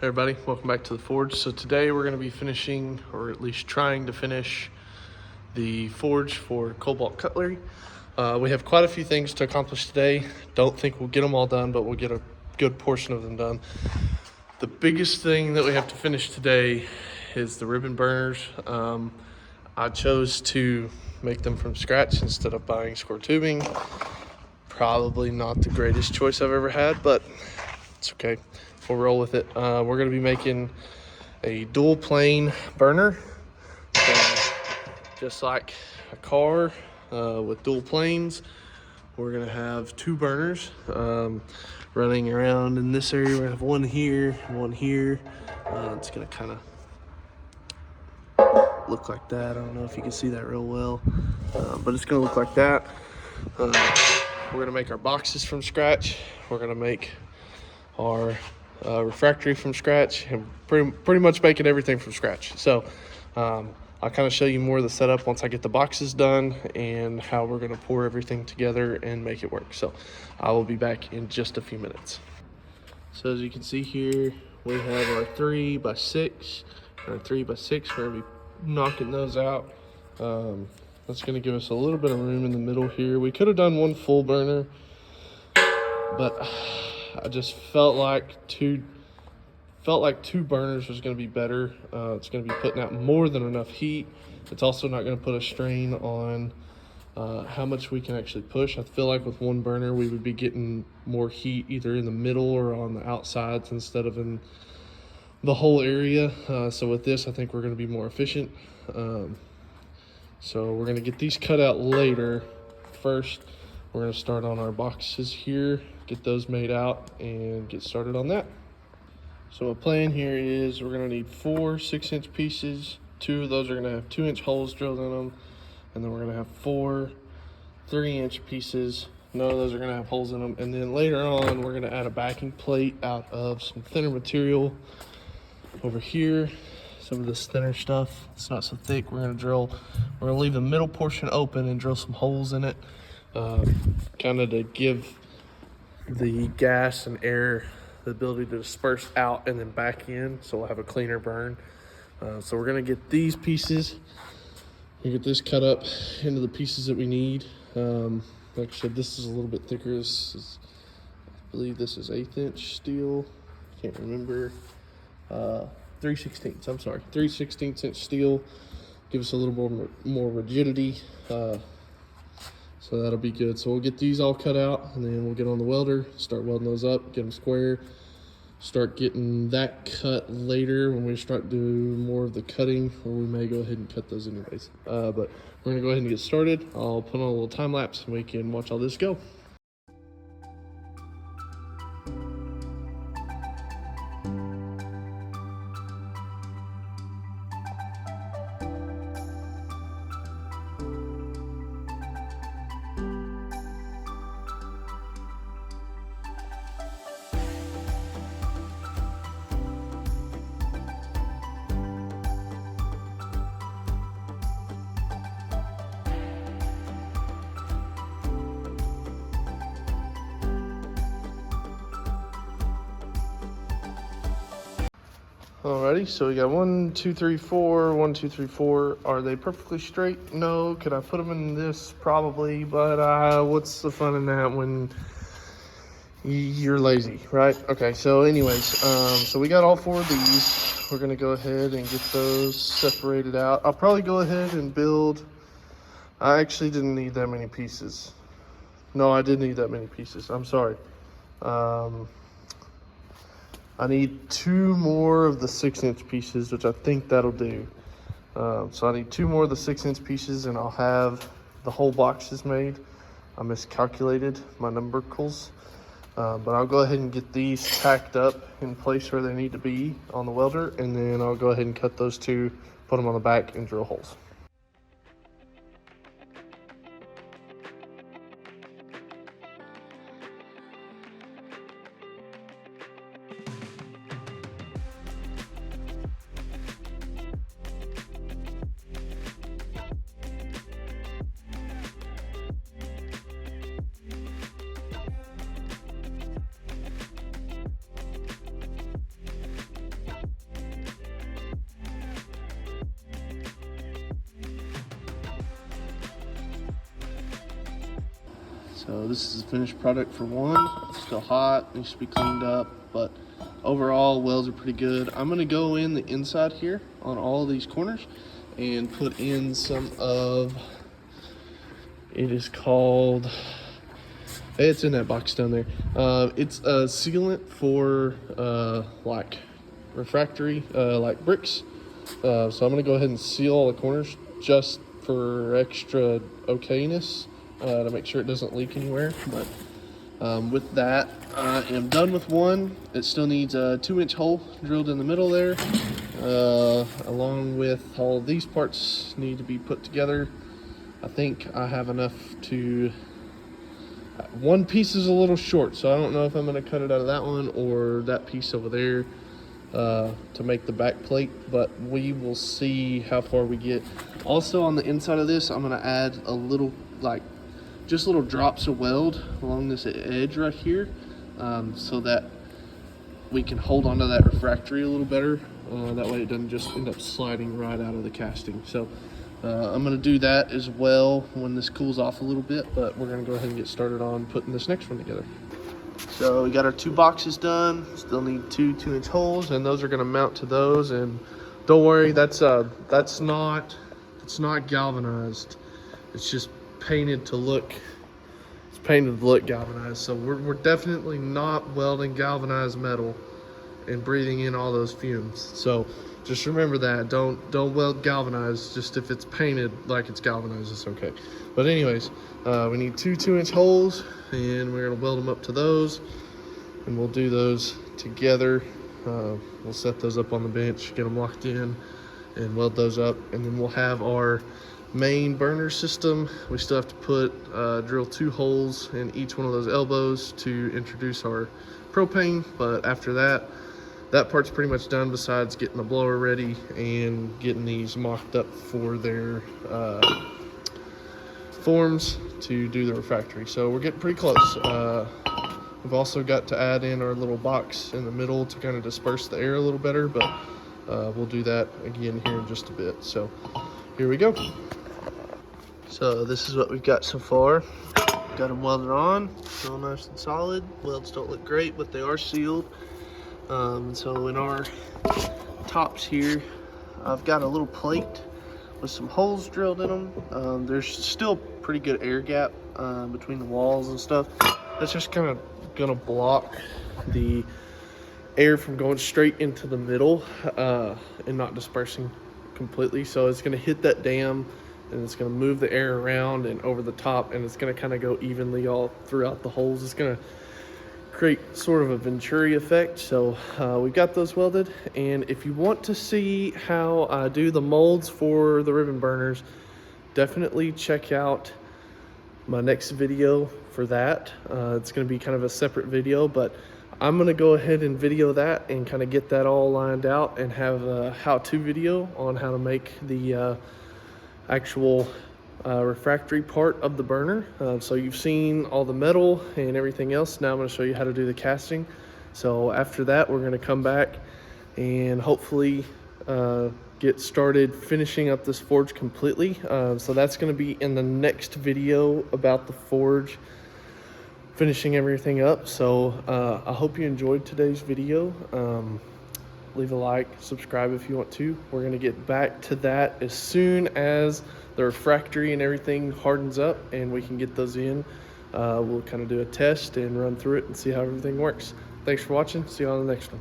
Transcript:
Hey everybody, welcome back to the forge. So today we're going to be finishing, or at least trying to finish, the forge for Kobalt Cutlery. We have quite a few things to accomplish today. Don't think we'll get them all done, but we'll get a good portion of them done. The biggest thing that we have to finish today is the ribbon burners. I chose to make them from scratch instead of buying square tubing. Probably not the greatest choice I've ever had, but it's okay. We'll roll with it. We're going to be making a dual plane burner. So just like a car with dual planes, we're going to have two burners running around in this area. We're going to have one here, one here. It's going to kind of look like that. I don't know if you can see that real well, but it's going to look like that. We're going to make our boxes from scratch. We're going to make our refractory from scratch, and pretty much making everything from scratch. So I'll kind of show you more of the setup once I get the boxes done and how we're going to pour everything together and make it work. So I will be back in just a few minutes. So as you can see here, we have our 3x6 and our 3x6. We're going to be knocking those out. That's going to give us a little bit of room in the middle here. We could have done one full burner, but I just felt like two burners was going to be better. It's going to be putting out more than enough heat. It's also not going to put a strain on how much we can actually push. I feel like with one burner we would be getting more heat either in the middle or on the outsides instead of in the whole area. So with this, I think we're going to be more efficient. So we're going to get these cut out later. First, we're going to start on our boxes here, get those made out, and get started on that. So my plan here is we're going to need 4 6-inch pieces. 2 of those are going to have 2-inch holes drilled in them, and then we're going to have 4 3-inch pieces. None of those are going to have holes in them. And then later on, we're going to add a backing plate out of some thinner material over here. Some of this thinner stuff, it's not so thick. We're going to leave the middle portion open and drill some holes in it, kind of to give the gas and air the ability to disperse out and then back in, so we'll have a cleaner burn. So we're going to get these pieces, we get this cut up into the pieces that we need. Like I said, this is a little bit thicker. I believe this is 1/8-inch steel. Can't remember. 3/16. I'm sorry, 3/16-inch steel. Give us a little more rigidity. So that'll be good. So we'll get these all cut out, and then we'll get on the welder, start welding those up, get them square, start getting that cut later when we start doing more of the cutting, or we may go ahead and cut those anyways. But we're gonna go ahead and get started. I'll put on a little time lapse and we can watch all this go. Alrighty, so we got 1 2 3 4, 1 2 3 4. Are they perfectly straight? No. Could I put them in this? Probably, but what's the fun in that when you're lazy, right? Okay, so anyways, so we got all 4 of these. We're gonna go ahead and get those separated out. I'll probably go ahead and build. I actually didn't need that many pieces. No, I did need that many pieces. I'm sorry. I need 2 more of the 6-inch pieces, which I think that'll do. So I need 2 more of the 6-inch pieces, and I'll have the whole boxes made. I miscalculated my numbericals, but I'll go ahead and get these tacked up in place where they need to be on the welder, and then I'll go ahead and cut those 2, put them on the back, and drill holes. So this is the finished product for one. It's still hot, needs to be cleaned up, but overall welds are pretty good. I'm gonna go in the inside here on all of these corners and put in some of, it is called, it's in that box down there. It's a sealant for like refractory, like bricks. So I'm gonna go ahead and seal all the corners just for extra okayness, to make sure it doesn't leak anywhere. But with that, I am done with one. It still needs a 2-inch hole drilled in the middle there, along with all of these parts need to be put together. I think I have enough to, one piece is a little short, so I don't know if I'm going to cut it out of that one or that piece over there to make the back plate, but we will see how far we get. Also on the inside of this, I'm going to add a little, like just little drops of weld along this edge right here, so that we can hold onto that refractory a little better. That way it doesn't just end up sliding right out of the casting. So I'm going to do that as well when this cools off a little bit, but we're going to go ahead and get started on putting this next one together. So we got our 2 boxes done. Still need 2 2-inch holes, and those are going to mount to those. And don't worry, that's not, it's not galvanized. It's just painted to look, it's painted to look galvanized. So we're definitely not welding galvanized metal and breathing in all those fumes. So just remember that. Don't weld galvanized. Just if it's painted like it's galvanized, it's okay. But anyways, we need 2 2-inch holes, and we're gonna weld them up to those, and we'll do those together. We'll set those up on the bench, get them locked in, and weld those up, and then we'll have our main burner system. We still have to put drill 2 holes in each one of those elbows to introduce our propane. But after that, that part's pretty much done, besides getting the blower ready and getting these mocked up for their forms to do the refractory. So we're getting pretty close. We've also got to add in our little box in the middle to kind of disperse the air a little better, but we'll do that again here in just a bit. So here we go. So this is what we've got so far. Got them welded on, real nice and solid. Welds don't look great, but they are sealed. So in our tops here, I've got a little plate with some holes drilled in them. There's still pretty good air gap between the walls and stuff. That's just kind of gonna block the air from going straight into the middle and not dispersing completely. So it's gonna hit that dam, and it's gonna move the air around and over the top, and it's gonna kind of go evenly all throughout the holes. It's gonna create sort of a Venturi effect. So we've got those welded, and if you want to see how I do the molds for the ribbon burners, definitely check out my next video for that. It's going to be kind of a separate video, but I'm going to go ahead and video that and kind of get that all lined out and have a how-to video on how to make the actual refractory part of the burner. So you've seen all the metal and everything else. Now I'm going to show you how to do the casting. So after that, we're going to come back and hopefully get started finishing up this forge completely. So that's going to be in the next video about the forge, finishing everything up. So I hope you enjoyed today's video. Leave a like, subscribe if you want to. We're going to get back to that as soon as the refractory and everything hardens up and we can get those in. We'll kind of do a test and run through it and see how everything works. Thanks for watching. See you on the next one.